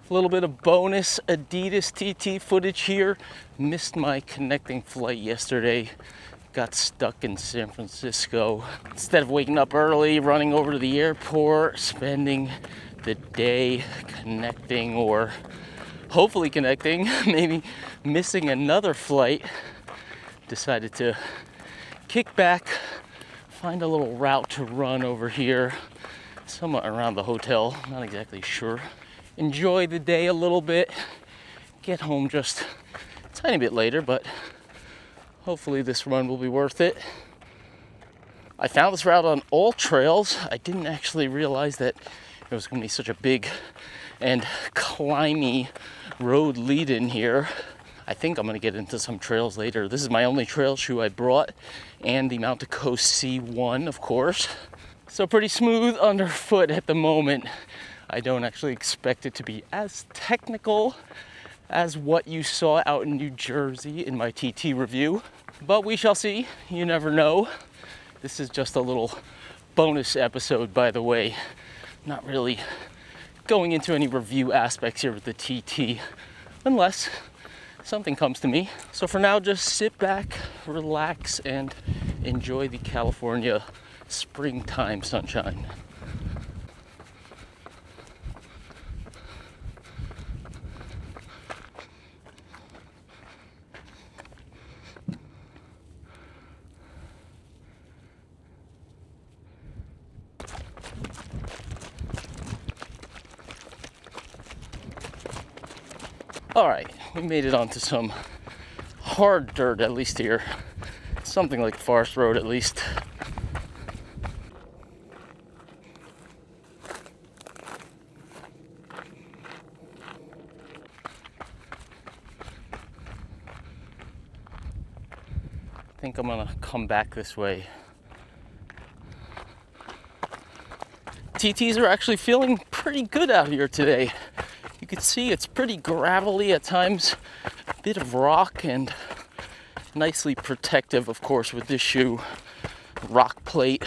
A little bit of bonus Adidas TT footage here. Missed my connecting flight yesterday. Got stuck in San Francisco. Instead of waking up early, running over to the airport, spending the day connecting or hopefully connecting, maybe missing another flight, decided to kick back, find a little route to run over here, somewhat around the hotel, not exactly sure. Enjoy the day a little bit, get home just a tiny bit later, but hopefully this run will be worth it. I found this route on all trails. I didn't actually realize that it was going to be such a big and climby road lead in here. I think I'm going to get into some trails later. This is my only trail shoe I brought, and the Mount Coast C1, of course. So pretty smooth underfoot at the moment. I don't actually expect it to be as technical as what you saw out in New Jersey in my TT review, but we shall see. You never know. This is just a little bonus episode, by the way. Not really going into any review aspects here with the TT, unless something comes to me. So for now, just sit back, relax, and enjoy the California springtime sunshine. All right, we made it onto some hard dirt, at least here. Something like Forest Road, at least. I think I'm gonna come back this way. TTs are actually feeling pretty good out here today. You can see it's pretty gravelly at times, a bit of rock, and nicely protective, of course, with this shoe. Rock plate,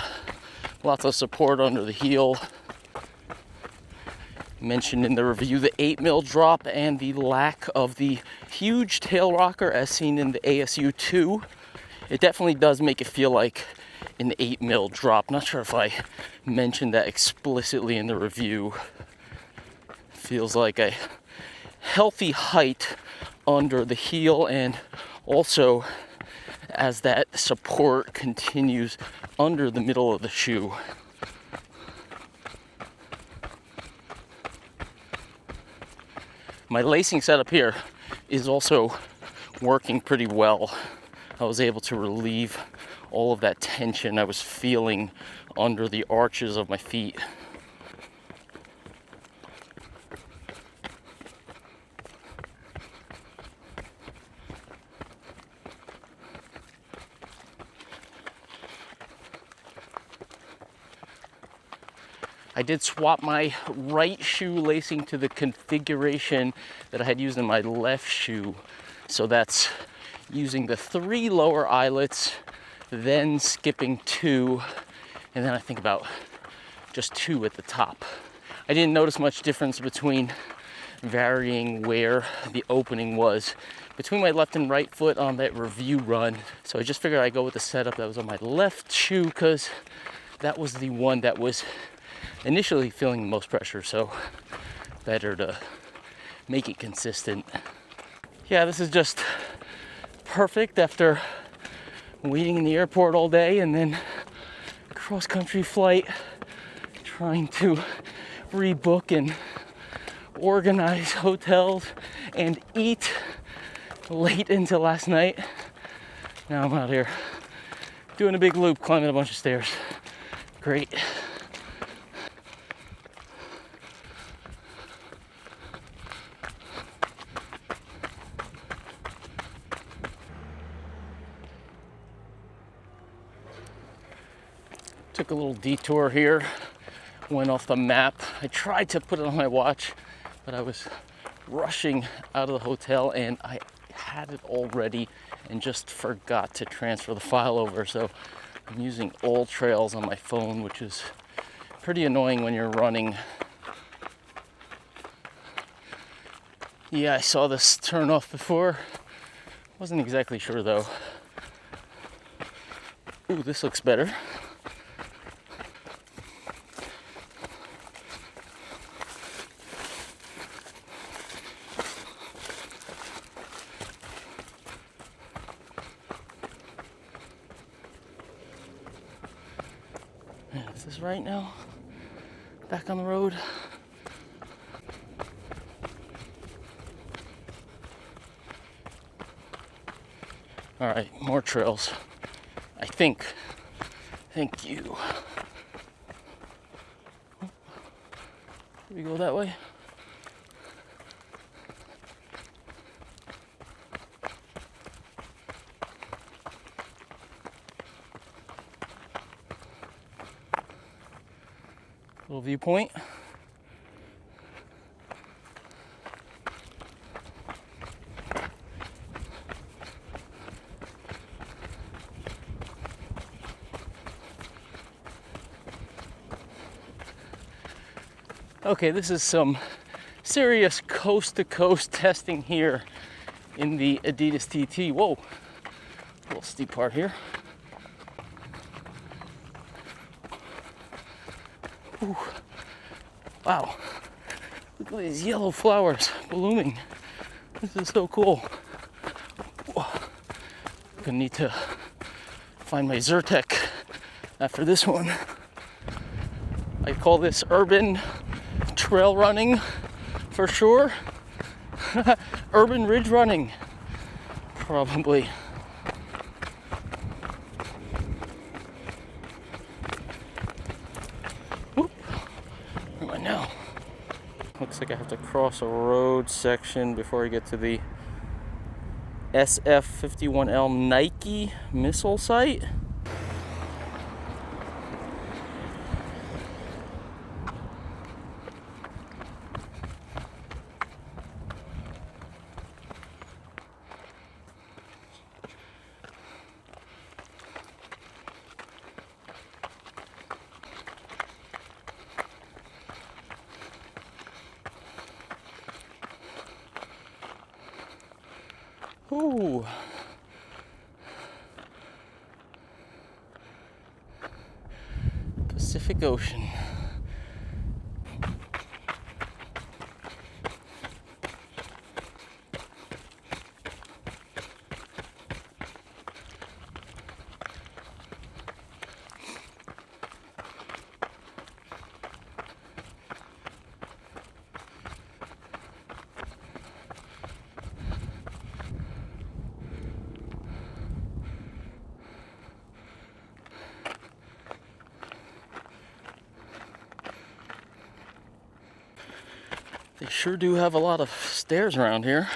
lots of support under the heel. Mentioned in the review the 8mm drop and the lack of the huge tail rocker as seen in the ASU 2. It definitely does make it feel like an 8mm drop. Not sure if I mentioned that explicitly in the review. Feels like a healthy height under the heel, and also as that support continues under the middle of the shoe. My lacing setup here is also working pretty well. I was able to relieve all of that tension I was feeling under the arches of my feet. I did swap my right shoe lacing to the configuration that I had used in my left shoe. So that's using the 3 lower eyelets, then skipping 2, and then I think about just 2 at the top. I didn't notice much difference between varying where the opening was between my left and right foot on that review run. So I just figured I'd go with the setup that was on my left shoe because that was the one that was initially feeling the most pressure, so better to make it consistent. Yeah, this is just perfect after waiting in the airport all day and then cross-country flight, trying to rebook and organize hotels and eat late into last night. Now I'm out here doing a big loop, climbing a bunch of stairs. Great. Took a little detour here, went off the map. I tried to put it on my watch, but I was rushing out of the hotel and I had it all ready and just forgot to transfer the file over. So I'm using all trails on my phone, which is pretty annoying when you're running. Yeah, I saw this turn off before. Wasn't exactly sure though. Ooh, this looks better. Is this right now? Back on the road? All right, more trails. I think. Thank you. We go that way? Little viewpoint. Okay, this is some serious coast-to-coast testing here in the Adidas TT. Whoa, a little steep part here. Ooh. Wow, look at these yellow flowers blooming. This is so cool. Whoa. Gonna need to find my Zyrtec after this one. I call this urban trail running for sure. Urban ridge running, probably. Whoop. Where am I now? Looks like I have to cross a road section before I get to the SF51L Nike missile site. Ooh. Pacific Ocean. They sure do have a lot of stairs around here.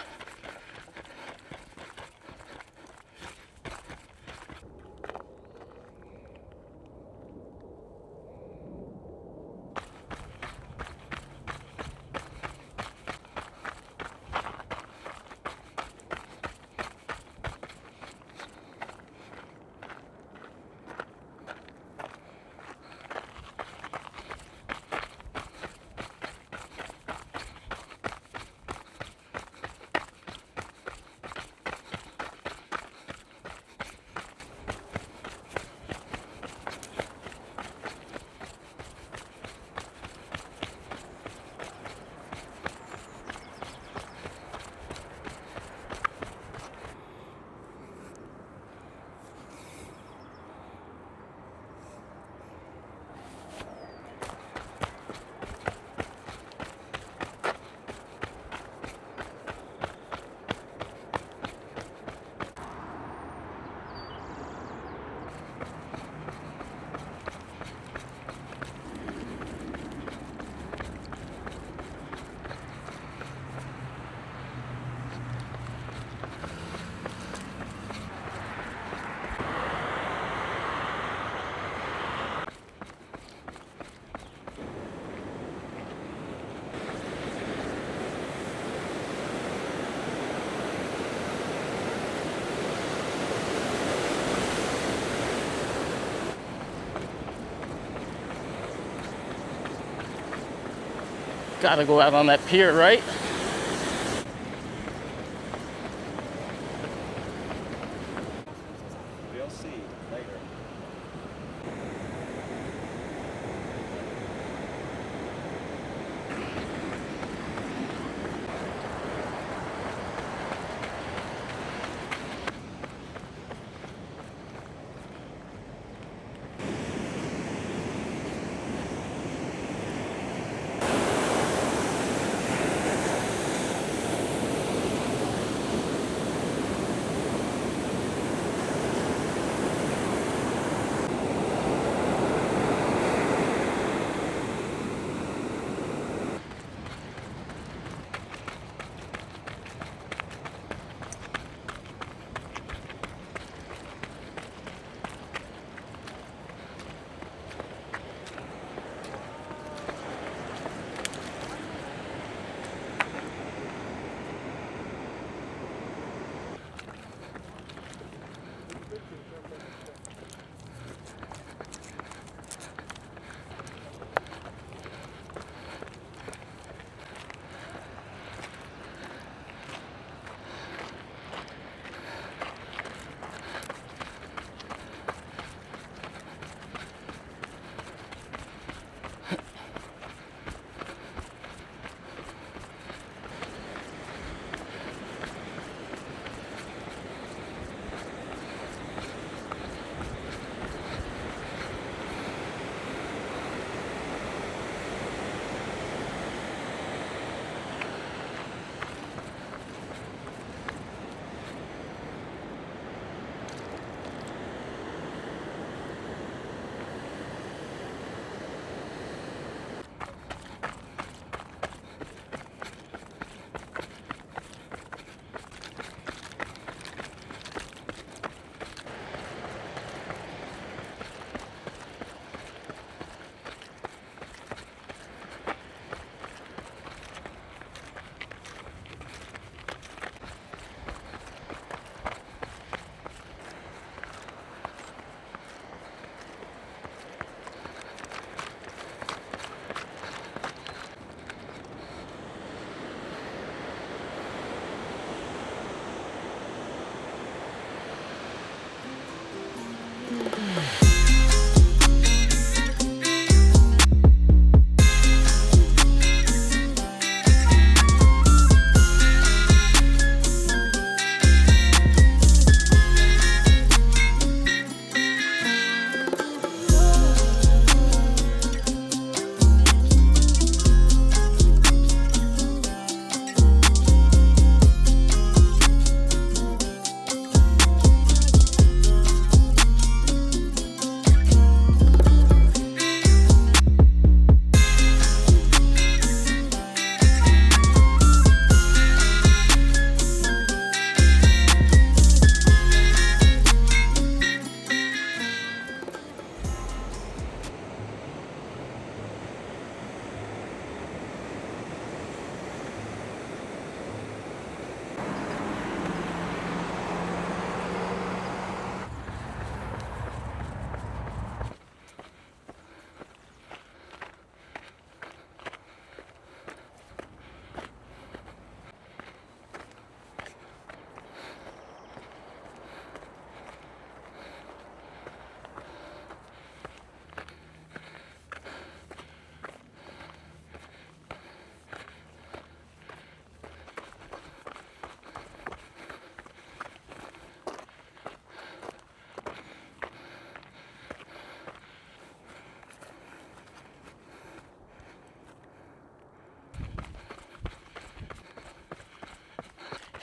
Gotta go out on that pier, right?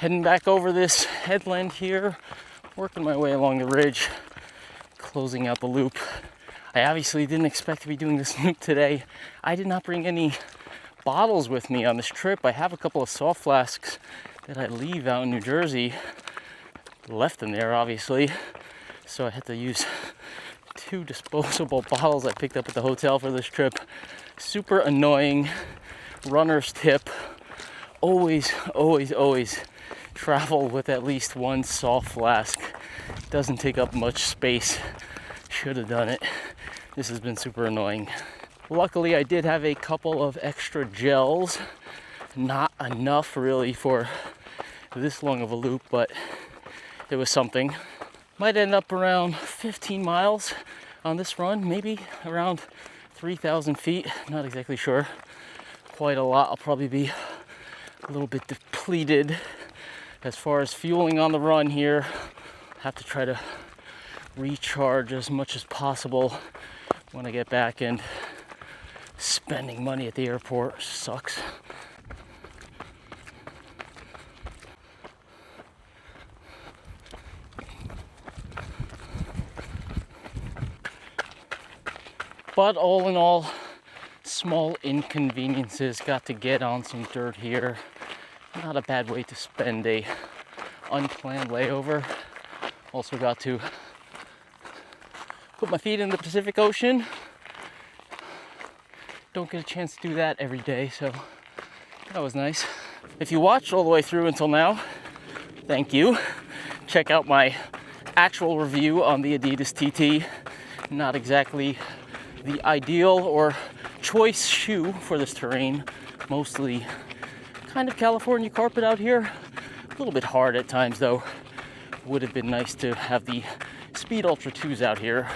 Heading back over this headland here, working my way along the ridge, closing out the loop. I obviously didn't expect to be doing this loop today. I did not bring any bottles with me on this trip. I have a couple of soft flasks that I leave out in New Jersey. Left them there, obviously. So I had to use 2 disposable bottles I picked up at the hotel for this trip. Super annoying. Runner's tip. Always, always, always travel with at least 1 soft flask. Doesn't take up much space. Should have done it. This has been super annoying. Luckily, I did have a couple of extra gels. Not enough really for this long of a loop, but it was something. Might end up around 15 miles on this run, maybe around 3,000 feet. Not exactly sure. Quite a lot. I'll probably be a little bit depleted as far as fueling on the run here. Have to try to recharge as much as possible when I get back, and spending money at the airport sucks. But all in all, small inconveniences. Got to get on some dirt here. Not a bad way to spend a unplanned layover. Also got to put my feet in the Pacific Ocean. Don't get a chance to do that every day, so that was nice. If you watched all the way through until now, thank you. Check out my actual review on the Adidas TT. Not exactly the ideal or choice shoe for this terrain. Mostly kind of California carpet out here. A little bit hard at times though. Would have been nice to have the Speed Ultra 2s out here.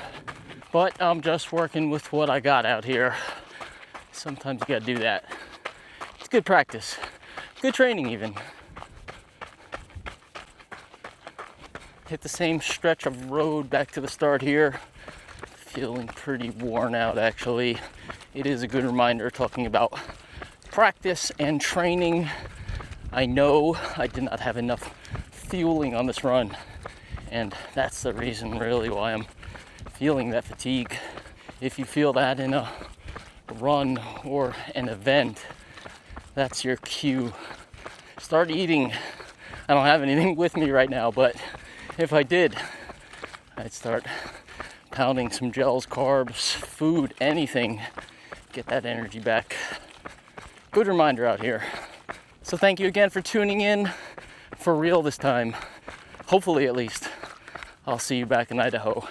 But I'm just working with what I got out here. Sometimes you gotta do that. It's good practice. Good training even. Hit the same stretch of road back to the start here. Feeling pretty worn out actually. It is a good reminder talking about practice and training. I know I did not have enough fueling on this run, and that's the reason really why I'm feeling that fatigue. If you feel that in a run or an event, that's your cue. Start eating. I don't have anything with me right now, but if I did, I'd start pounding some gels, carbs, food, anything. Get that energy back. Good reminder out here. So thank you again for tuning in. For real this time. Hopefully at least. I'll see you back in Idaho.